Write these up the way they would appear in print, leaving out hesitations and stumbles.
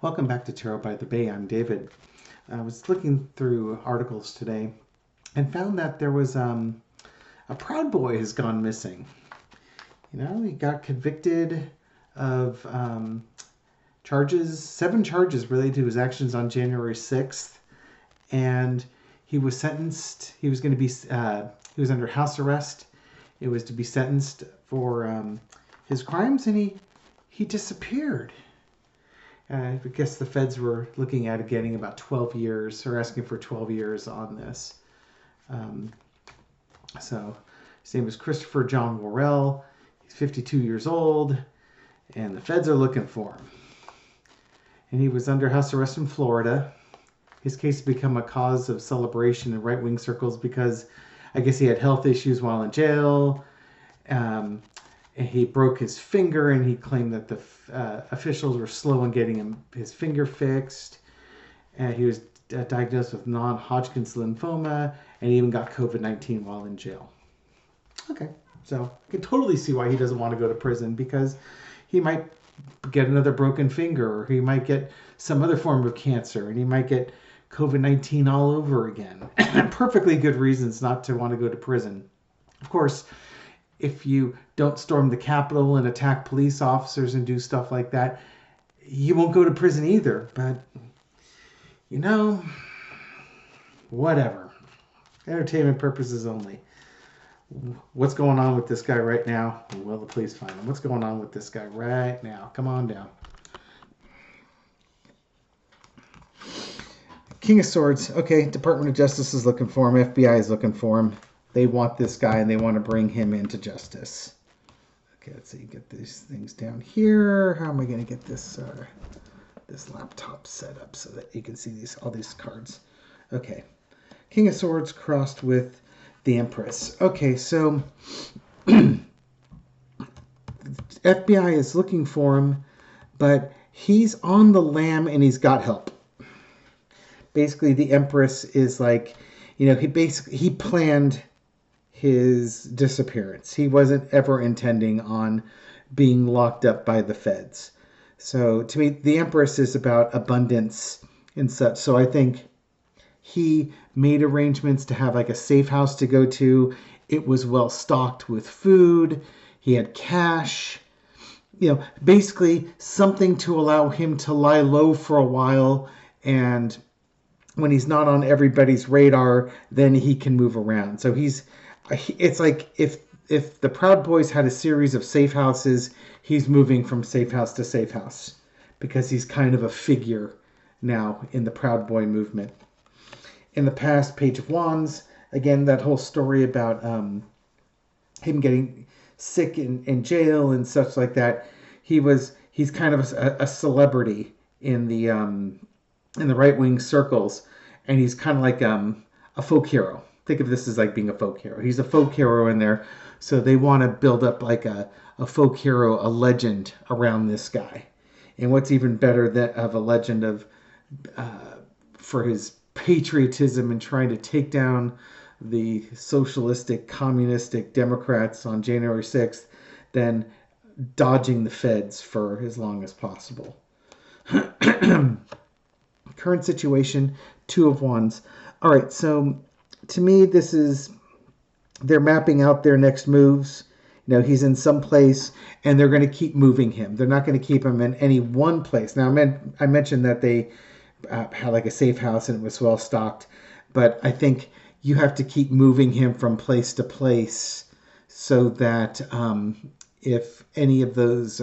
Welcome back to Tarot by the Bay. I'm David. I was looking through articles today and found that there was a Proud Boy has gone missing. He got convicted of seven charges related to his actions on January 6th, and he was sentenced. He was under house arrest. It was to be sentenced for his crimes, and he disappeared. I guess the feds were looking at getting about 12 years, or asking for 12 years on this. So his name is Christopher John Worrell. He's 52 years old, and the feds are looking for him. And he was under house arrest in Florida. His case has become a cause of celebration in right-wing circles because I guess he had health issues while in jail. He broke his finger, and he claimed that the officials were slow in getting his finger fixed. He was diagnosed with non-Hodgkin's lymphoma, and he even got COVID-19 while in jail. Okay, so I can totally see why he doesn't want to go to prison, because he might get another broken finger, or he might get some other form of cancer, and he might get COVID-19 all over again. Perfectly good reasons not to want to go to prison. Of course, if you don't storm the Capitol and attack police officers and do stuff like that, you won't go to prison either. But, whatever. Entertainment purposes only. What's going on with this guy right now? Will the police find him? What's going on with this guy right now? Come on down. King of Swords. Okay, Department of Justice is looking for him. FBI is looking for him. They want this guy, and they want to bring him into justice. Okay, let's see. Get these things down here. How am I going to get this this laptop set up so that you can see all these cards? Okay, King of Swords crossed with the Empress. Okay, so FBI is looking for him, but he's on the lam and he's got help. Basically, the Empress is like, he planned his disappearance. He wasn't ever intending on being locked up by the feds. So to me, the Empress is about abundance and such. So I think he made arrangements to have like a safe house to go to. It was well stocked with food. He had cash. Basically something to allow him to lie low for a while, and when he's not on everybody's radar, then he can move around. So it's like if the Proud Boys had a series of safe houses, he's moving from safe house to safe house because he's kind of a figure now in the Proud Boy movement. In the past, Page of Wands, again, that whole story about him getting sick in jail and such like that. He's kind of a celebrity in the right-wing circles, and he's kind of like a folk hero. Think of this as like being a folk hero. He's a folk hero in there, so they want to build up like a folk hero, a legend around this guy. And what's even better of a legend of for his patriotism and trying to take down the socialistic, communistic Democrats on January 6th than dodging the feds for as long as possible. Current situation, Two of Wands. All right, so to me, they're mapping out their next moves. He's in some place, and they're going to keep moving him. They're not going to keep him in any one place. Now, I mentioned that they had like a safe house and it was well stocked, but I think you have to keep moving him from place to place so that if any of those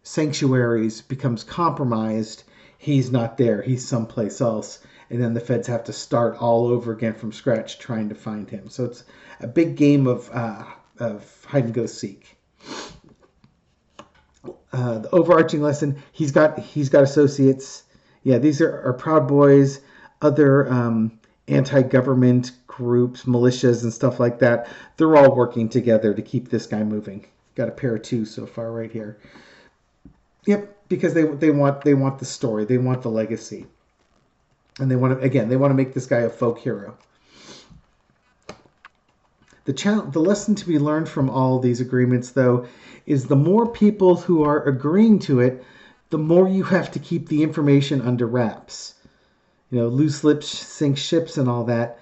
sanctuaries becomes compromised, he's not there. He's someplace else. And then the feds have to start all over again from scratch trying to find him. So it's a big game of hide and go seek. The overarching lesson, he's got associates. Yeah, these are Proud Boys, other anti-government groups, militias and stuff like that. They're all working together to keep this guy moving. Got a pair of two so far right here. Yep, because they want the story, they want the legacy, and they want to make this guy a folk hero. The lesson to be learned from all these agreements, though, is the more people who are agreeing to it, the more you have to keep the information under wraps. Loose lips sink ships and all that.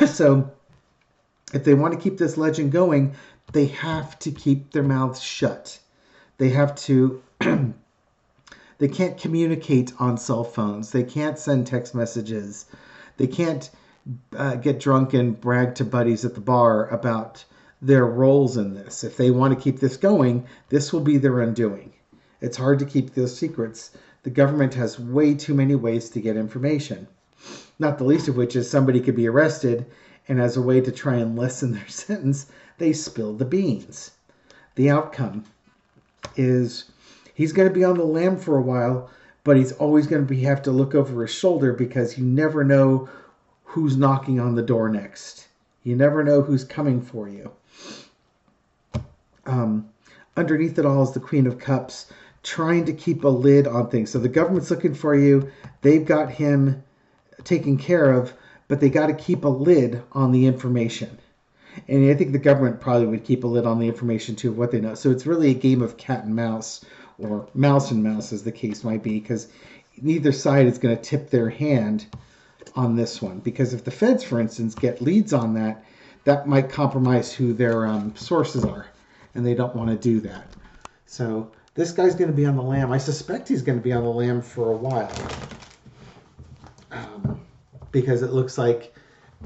So if they want to keep this legend going, they have to keep their mouths shut. They have to, they can't communicate on cell phones. They can't send text messages. They can't get drunk and brag to buddies at the bar about their roles in this. If they want to keep this going, this will be their undoing. It's hard to keep those secrets. The government has way too many ways to get information. Not the least of which is somebody could be arrested, and as a way to try and lessen their sentence, they spill the beans. The outcome is he's going to be on the lam for a while, but he's always going to have to look over his shoulder because you never know who's knocking on the door next. You never know who's coming for you. Underneath it all is the Queen of Cups, trying to keep a lid on things. So the government's looking for you. They've got him taken care of, but they got to keep a lid on the information. And I think the government probably would keep a lid on the information too of what they know. So it's really a game of cat and mouse, or mouse and mouse as the case might be, because neither side is going to tip their hand on this one. Because if the feds, for instance, get leads on that, that might compromise who their sources are. And they don't want to do that. So this guy's going to be on the lam. I suspect he's going to be on the lam for a while. Because it looks like,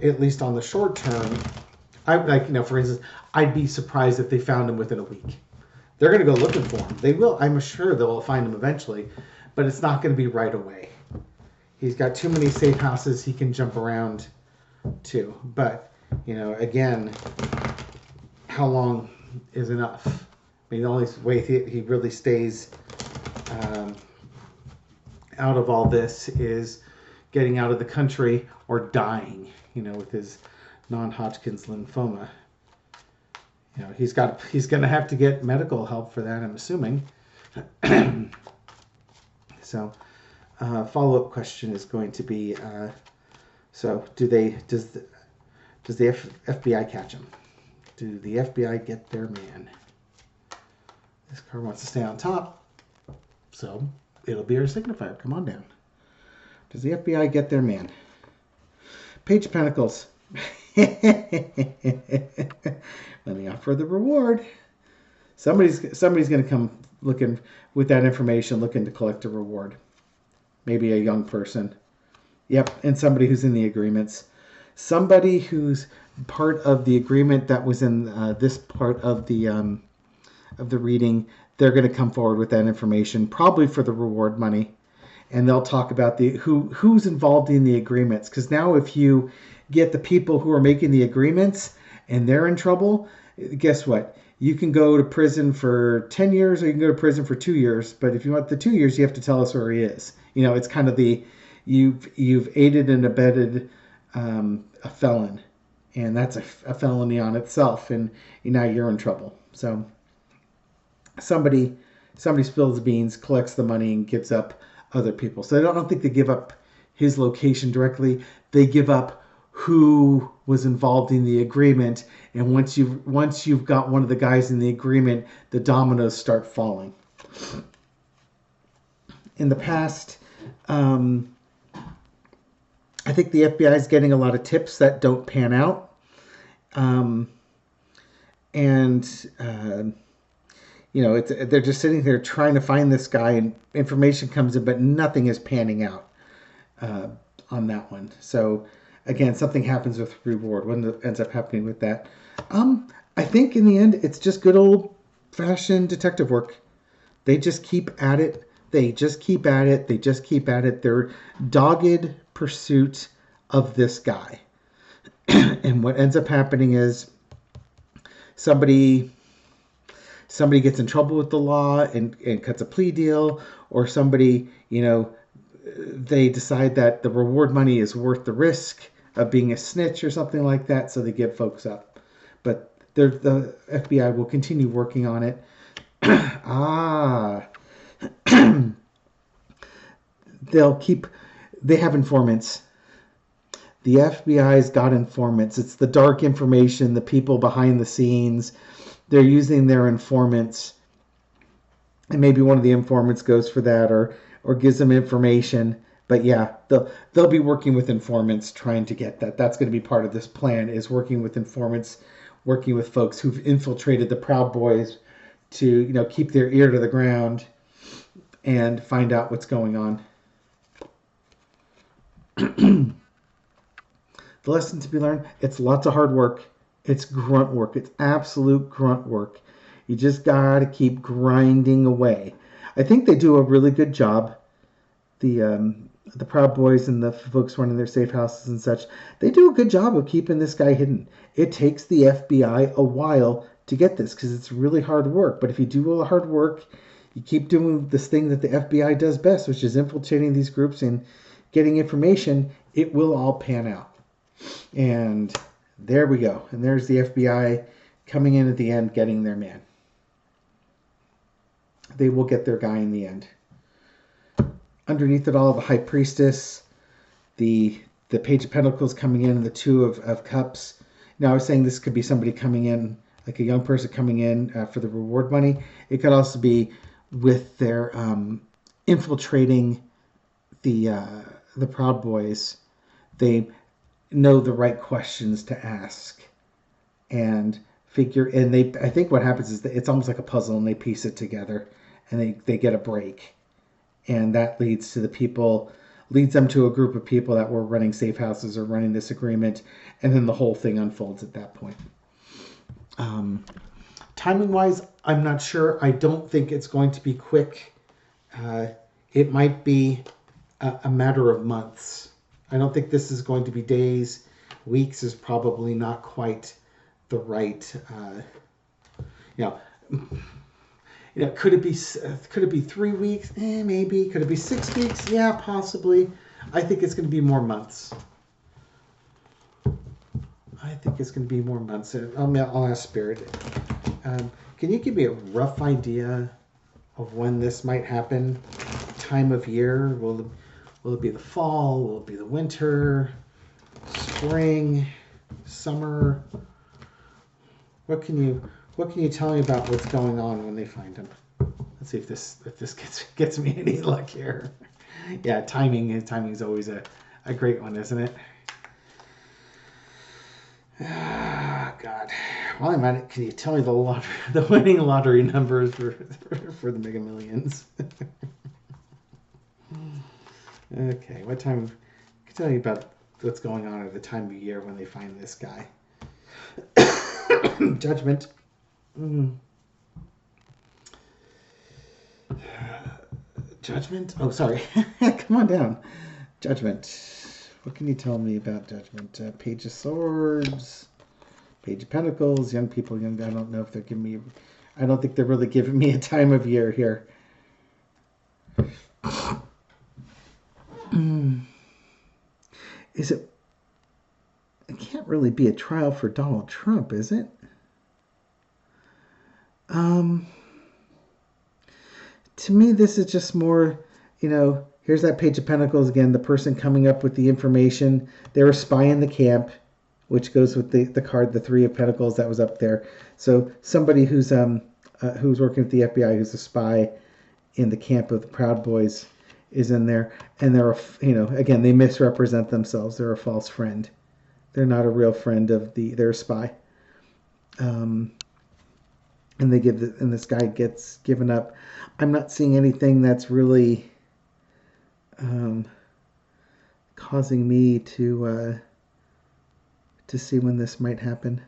at least on the short term, for instance, I'd be surprised if they found him within a week. They're going to go looking for him. They will. I'm sure they'll find him eventually, but it's not going to be right away. He's got too many safe houses he can jump around to. But, again, how long is enough? I mean, the only way he really stays out of all this is getting out of the country or dying, with his non-Hodgkin's lymphoma. He's going to have to get medical help for that, I'm assuming. So, follow-up question is going to be, does the FBI catch him? Do the FBI get their man? This card wants to stay on top, so it'll be our signifier. Come on down. Does the FBI get their man? Page of Pentacles. Let me offer the reward. Somebody's going to come looking with that information, looking to collect a reward. Maybe a young person. Yep, and somebody who's in the agreements. Somebody who's part of the agreement that was in this part of the reading. They're going to come forward with that information, probably for the reward money. And they'll talk about who's involved in the agreements. Because now if you get the people who are making the agreements and they're in trouble, guess what? You can go to prison for 10 years or you can go to prison for 2 years. But if you want the 2 years, you have to tell us where he is. It's kind of you've aided and abetted a felon. And that's a felony on itself. And now you're in trouble. So somebody spills the beans, collects the money, and gives up other people. So I don't think they give up his location directly. They give up who was involved in the agreement, and once you've got one of the guys in the agreement, the dominoes start falling. In the past, I think the FBI is getting a lot of tips that don't pan out, they're just sitting there trying to find this guy, and information comes in, but nothing is panning out on that one. So, again, something happens with reward. What ends up happening with that? I think in the end, it's just good old-fashioned detective work. They just keep at it. They just keep at it. They just keep at it. Their dogged pursuit of this guy. And what ends up happening is somebody gets in trouble with the law and cuts a plea deal, or somebody, they decide that the reward money is worth the risk of being a snitch or something like that, so they give folks up. But the FBI will continue working on it. They have informants. The FBI's got informants. It's the dark information, the people behind the scenes. They're using their informants and maybe one of the informants goes for that, or gives them information. But yeah, they'll be working with informants trying to get that. That's going to be part of this plan, is working with informants, working with folks who've infiltrated the Proud Boys to, keep their ear to the ground and find out what's going on. The lesson to be learned: it's lots of hard work. It's grunt work. It's absolute grunt work. You just gotta keep grinding away. I think they do a really good job. The Proud Boys and the folks running their safe houses and such, they do a good job of keeping this guy hidden. It takes the FBI a while to get this because it's really hard work. But if you do all the hard work, you keep doing this thing that the FBI does best, which is infiltrating these groups and getting information, it will all pan out. And there we go. And there's the FBI coming in at the end, getting their man. They will get their guy in the end. Underneath it all, the High Priestess, the Page of Pentacles coming in, and the Two of Cups. Now, I was saying this could be somebody coming in, like a young person coming in for the reward money. It could also be with their infiltrating the Proud Boys. They know the right questions to ask and figure. And I think what happens is that it's almost like a puzzle, and they piece it together, and they get a break. And that leads them to a group of people that were running safe houses or running this agreement, and then the whole thing unfolds at that point. Timing-wise, I'm not sure. I don't think it's going to be quick. It might be a matter of months. I don't think this is going to be days. Weeks is probably not quite the right, could it be 3 weeks? Maybe. Could it be 6 weeks? Yeah, possibly. I think it's going to be more months. I'll ask Spirit. Can you give me a rough idea of when this might happen? Time of year? Will it be the fall? Will it be the winter? Spring? Summer? What can you tell me about what's going on when they find him? Let's see if this gets me any luck here. Yeah, timing is always a great one, isn't it? Ah, God. Well, can you tell me the winning lottery numbers for the Mega Millions? Okay, what time? I can tell you about what's going on at the time of year when they find this guy. Judgment. Judgment? Oh, sorry. Come on down. Judgment. What can you tell me about Judgment? Page of Swords, Page of Pentacles, young people. I don't know if they're giving me... I don't think they're really giving me a time of year here. Is it... It can't really be a trial for Donald Trump, is it? To me, this is just more, here's that Page of Pentacles again, the person coming up with the information. They're a spy in the camp, which goes with the card, the Three of Pentacles that was up there. So somebody who's working with the FBI, who's a spy in the camp of the Proud Boys, is in there. And they're, again, they misrepresent themselves. They're a false friend. They're not a real friend they're a spy. And this guy gets given up. I'm not seeing anything that's really causing me to see when this might happen.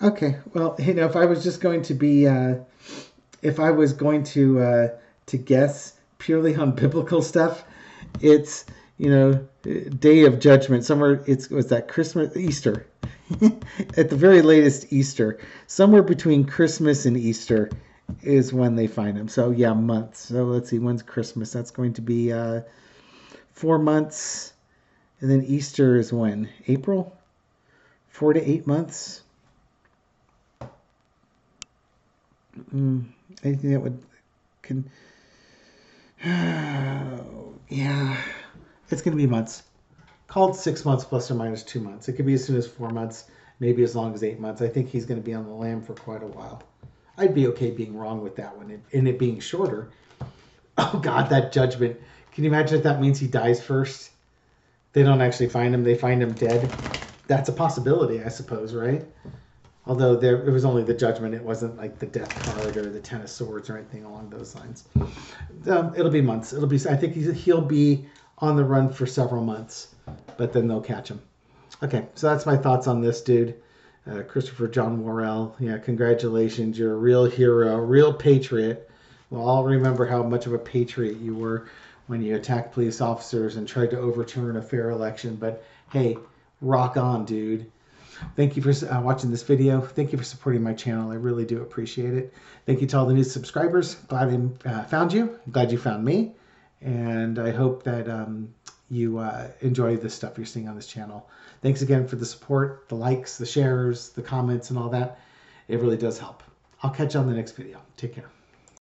Okay, well, if I was just going to be, if I was going to guess purely on biblical stuff, it's, Day of Judgment. Somewhere, was that Christmas, Easter? At the very latest, Easter. Somewhere between Christmas and Easter is when they find him. So, yeah, months. So, let's see, when's Christmas? That's going to be 4 months. And then Easter is when? April? 4 to 8 months. Anything that would... Yeah, it's going to be months. Called 6 months plus or minus 2 months. It could be as soon as 4 months, maybe as long as 8 months. I think he's going to be on the lam for quite a while. I'd be okay being wrong with that one and it being shorter. Oh God, that judgment. Can you imagine if that means he dies first? They don't actually find him. They find him dead. That's a possibility, I suppose, right? Although it was only the judgment. It wasn't like the death card or the 10 of swords or anything along those lines. It'll be months. It'll be. I think he'll be on the run for several months, but then they'll catch him. Okay, so that's my thoughts on this dude. Christopher John Worrell. Yeah, congratulations. You're a real hero, a real patriot. We'll all remember how much of a patriot you were when you attacked police officers and tried to overturn a fair election. But hey, rock on, dude. Thank you for watching this video. Thank you for supporting my channel. I really do appreciate it. Thank you to all the new subscribers. Glad I found you. I'm glad you found me. And I hope that you enjoy the stuff you're seeing on this channel. Thanks again for the support, the likes, the shares, the comments, and all that. It really does help. I'll catch you on the next video. Take care.